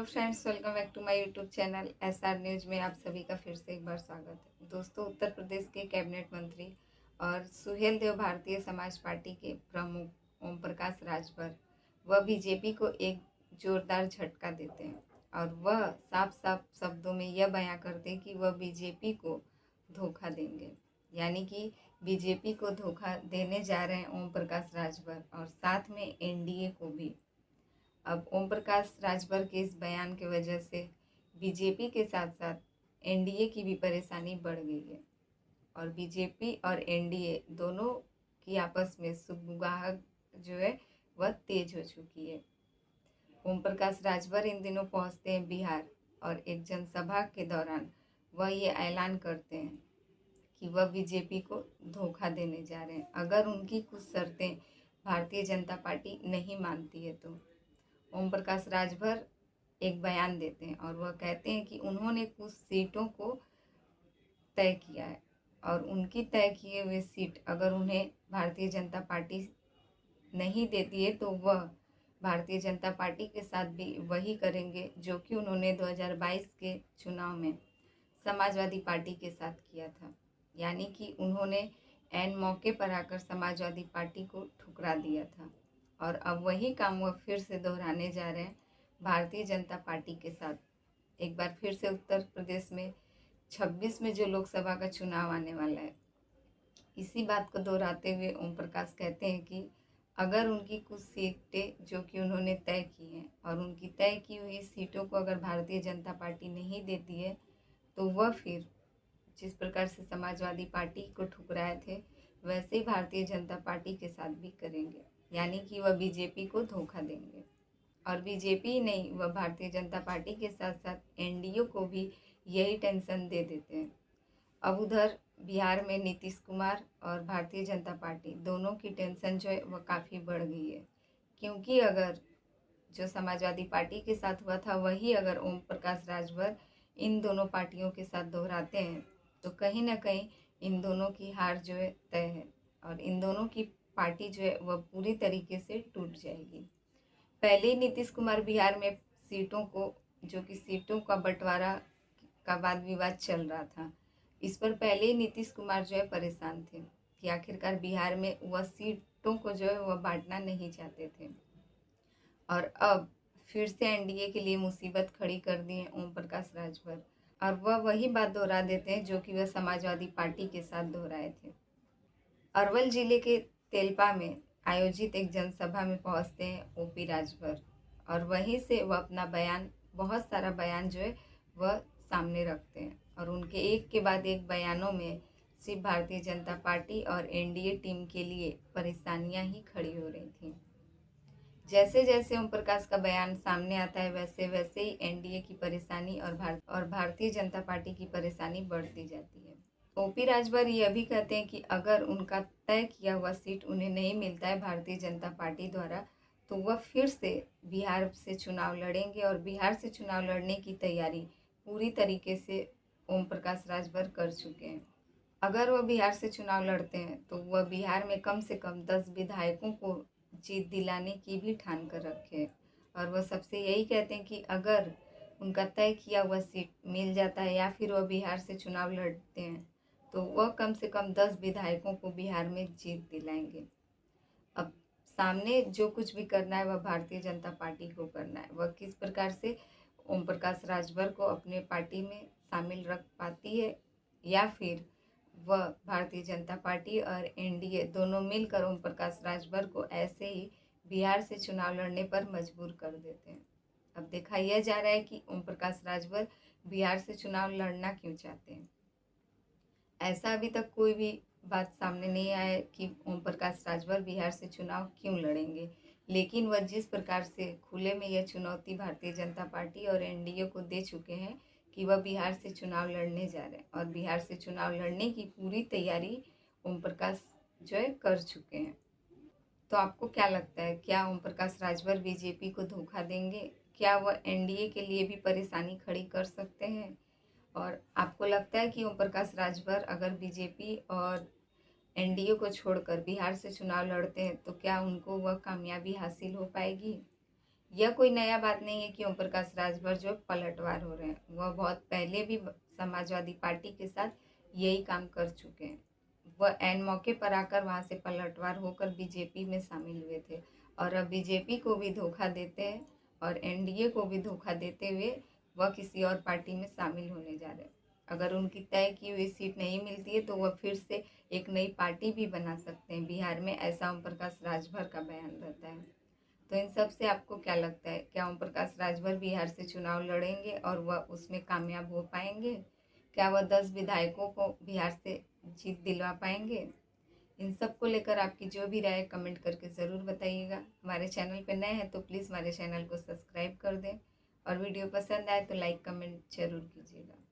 Hello friends, welcome back to my YouTube channel SR News में आप सभी का फिर से एक बार स्वागत है। दोस्तों, उत्तर प्रदेश के कैबिनेट मंत्री और सुहेल देव भारतीय समाज पार्टी के प्रमुख ओम प्रकाश राजभर वह बीजेपी को एक जोरदार झटका देते हैं और वह साफ साफ शब्दों में यह बयां करते हैं कि वह बीजेपी को धोखा देंगे। यानी कि बीजेपी को धोखा देने जा रहे हैं ओम प्रकाश राजभर और साथ में एनडीए को भी। अब ओम प्रकाश राजभर के इस बयान की वजह से बीजेपी के साथ साथ एनडीए की भी परेशानी बढ़ गई है और बीजेपी और एनडीए दोनों की आपस में सुगबुगाहट जो है वह तेज हो चुकी है। ओम प्रकाश राजभर इन दिनों पहुंचते हैं बिहार और एक जनसभा के दौरान वह ये ऐलान करते हैं कि वह बीजेपी को धोखा देने जा रहे हैं अगर उनकी कुछ शर्तें भारतीय जनता पार्टी नहीं मानती है तो। ओम प्रकाश राजभर एक बयान देते हैं और वह कहते हैं कि उन्होंने कुछ सीटों को तय किया है और उनकी तय किए हुए सीट अगर उन्हें भारतीय जनता पार्टी नहीं देती है तो वह भारतीय जनता पार्टी के साथ भी वही करेंगे जो कि उन्होंने 2022 के चुनाव में समाजवादी पार्टी के साथ किया था। यानी कि उन्होंने ऐन मौके पर आकर समाजवादी पार्टी को ठुकरा दिया था और अब वही काम वह फिर से दोहराने जा रहे हैं भारतीय जनता पार्टी के साथ। एक बार फिर से उत्तर प्रदेश में 26 में जो लोकसभा का चुनाव आने वाला है, इसी बात को दोहराते हुए ओम प्रकाश कहते हैं कि अगर उनकी कुछ सीटें जो कि उन्होंने तय की हैं और उनकी तय की हुई सीटों को अगर भारतीय जनता पार्टी नहीं देती है तो वह फिर जिस प्रकार से समाजवादी पार्टी को ठुकराए थे वैसे ही भारतीय जनता पार्टी के साथ भी करेंगे। यानी कि वह बीजेपी को धोखा देंगे और बीजेपी ही नहीं, वह भारतीय जनता पार्टी के साथ साथ एनडीए को भी यही टेंशन दे देते हैं। अब उधर बिहार में नीतीश कुमार और भारतीय जनता पार्टी दोनों की टेंशन जो है वह काफ़ी बढ़ गई है, क्योंकि अगर जो समाजवादी पार्टी के साथ हुआ था वही अगर ओम प्रकाश राजभर इन दोनों पार्टियों के साथ दोहराते हैं तो कहीं ना कहीं इन दोनों की हार जो है तय है और इन दोनों की पार्टी जो है वह पूरी तरीके से टूट जाएगी। पहले ही नीतीश कुमार बिहार में सीटों को जो कि सीटों का बंटवारा का वाद विवाद चल रहा था, इस पर पहले ही नीतीश कुमार जो है परेशान थे कि आखिरकार बिहार में वह सीटों को जो है वह बांटना नहीं चाहते थे और अब फिर से एनडीए के लिए मुसीबत खड़ी कर दी है ओम प्रकाश राजभर और वह वही बात दोहरा देते हैं जो कि वह समाजवादी पार्टी के साथ दोहराए थे। अरवल जिले के तेलपा में आयोजित एक जनसभा में पहुंचते हैं ओपी राजभर और वहीं से वह अपना बयान, बहुत सारा बयान जो है वह सामने रखते हैं और उनके एक के बाद एक बयानों में सिर्फ भारतीय जनता पार्टी और एनडीए टीम के लिए परेशानियां ही खड़ी हो रही थी। जैसे जैसे ओम प्रकाश का बयान सामने आता है वैसे वैसे ही एनडीए की परेशानी और भारतीय जनता पार्टी की परेशानी बढ़ती जाती है। ओपी राजभर यह भी कहते हैं कि अगर उनका तय किया हुआ सीट उन्हें नहीं मिलता है भारतीय जनता पार्टी द्वारा तो वह फिर से बिहार से चुनाव लड़ेंगे और बिहार से चुनाव लड़ने की तैयारी पूरी तरीके से ओम प्रकाश राजभर कर चुके हैं। अगर वह बिहार से चुनाव लड़ते हैं तो वह बिहार में कम से कम 10 विधायकों को जीत दिलाने की भी ठान कर रखे और वह सबसे यही कहते हैं कि अगर उनका तय किया हुआ सीट मिल जाता है या फिर वह बिहार से चुनाव लड़ते हैं तो वह कम से कम 10 विधायकों को बिहार में जीत दिलाएंगे। अब सामने जो कुछ भी करना है वह भारतीय जनता पार्टी को करना है। वह किस प्रकार से ओम प्रकाश राजभर को अपने पार्टी में शामिल रख पाती है या फिर वह भारतीय जनता पार्टी और एनडीए दोनों मिलकर ओम प्रकाश राजभर को ऐसे ही बिहार से चुनाव लड़ने पर मजबूर कर देते हैं। अब देखा यह जा रहा है कि ओम प्रकाश राजभर बिहार से चुनाव लड़ना क्यों चाहते हैं। ऐसा अभी तक कोई भी बात सामने नहीं आया कि ओम प्रकाश राजभर बिहार से चुनाव क्यों लड़ेंगे, लेकिन वह जिस प्रकार से खुले में यह चुनौती भारतीय जनता पार्टी और एनडीए को दे चुके हैं कि वह बिहार से चुनाव लड़ने जा रहे हैं और बिहार से चुनाव लड़ने की पूरी तैयारी ओम प्रकाश जो है कर चुके हैं। तो आपको क्या लगता है, क्या ओम प्रकाश राजभर बीजेपी को धोखा देंगे? क्या वह एनडीए के लिए भी परेशानी खड़ी कर सकते हैं? और आपको लगता है कि ओम प्रकाश राजभर अगर बीजेपी और एनडीए को छोड़कर बिहार से चुनाव लड़ते हैं तो क्या उनको वह कामयाबी हासिल हो पाएगी? यह कोई नया बात नहीं है कि ओम प्रकाश राजभर जो पलटवार हो रहे हैं। वह बहुत पहले भी समाजवादी पार्टी के साथ यही काम कर चुके हैं। वह एन मौके पर आकर वहाँ से पलटवार होकर बीजेपी में शामिल हुए थे और अब बीजेपी को भी धोखा देते हैं और एनडीए को भी धोखा देते हुए वह किसी और पार्टी में शामिल होने जा रहे हैं। अगर उनकी तय की हुई सीट नहीं मिलती है तो वह फिर से एक नई पार्टी भी बना सकते हैं बिहार में, ऐसा ओम प्रकाश राजभर का बयान रहता है। तो इन सब से आपको क्या लगता है, क्या ओम प्रकाश राजभर बिहार से चुनाव लड़ेंगे और वह उसमें कामयाब हो पाएंगे? क्या वह 10 विधायकों को बिहार से जीत दिलवा पाएंगे? इन सब को लेकर आपकी जो भी राय कमेंट करके ज़रूर बताइएगा। हमारे चैनल पर नए हैं तो प्लीज़ हमारे चैनल को सब्सक्राइब कर दें और वीडियो पसंद आए तो लाइक कमेंट ज़रूर कीजिएगा।